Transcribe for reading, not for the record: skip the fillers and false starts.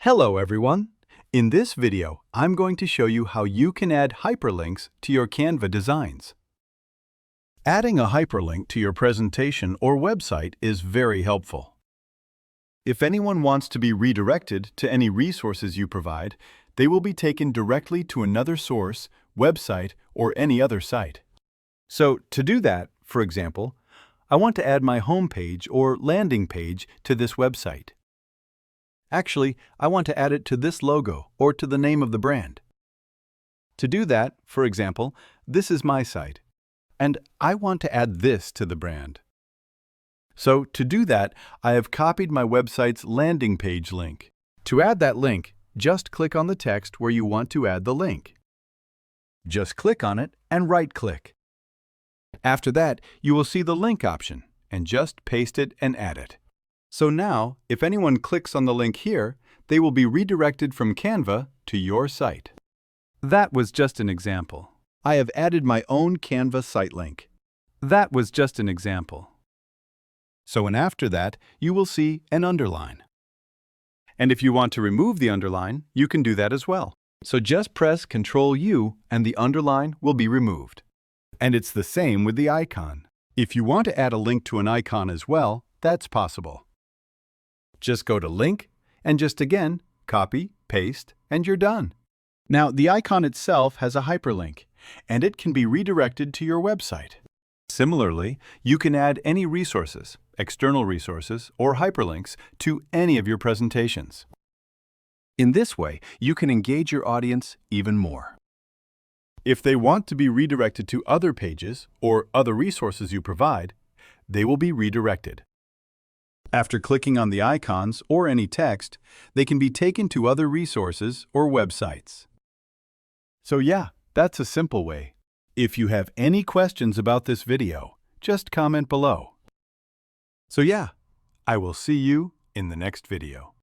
Hello everyone! In this video, I'm going to show you how you can add hyperlinks to your Canva designs. Adding a hyperlink to your presentation or website is very helpful. If anyone wants to be redirected to any resources you provide, they will be taken directly to another source, website, or any other site. So to do that, for example, I want to add my home page or landing page to this website. Actually, I want to add it to this logo or to the name of the brand. To do that, for example, this is my site, and I want to add this to the brand. So to do that, I have copied my website's landing page link. To add that link, just click on the text where you want to add the link. Just click on it and right-click. After that, you will see the link option, and just paste it and add it. So now, if anyone clicks on the link here, they will be redirected from Canva to your site. That was just an example. I have added my own Canva site link. That was just an example. So and after that, you will see an underline. And if you want to remove the underline, you can do that as well. So just press Ctrl-U and the underline will be removed. And it's the same with the icon. If you want to add a link to an icon as well, that's possible. Just go to Link, and just again, copy, paste, and you're done. Now, the icon itself has a hyperlink, and it can be redirected to your website. Similarly, you can add any resources, external resources, or hyperlinks to any of your presentations. In this way, you can engage your audience even more. If they want to be redirected to other pages or other resources you provide, they will be redirected. After clicking on the icons or any text, they can be taken to other resources or websites. So yeah, that's a simple way. If you have any questions about this video, just comment below. So yeah, I will see you in the next video.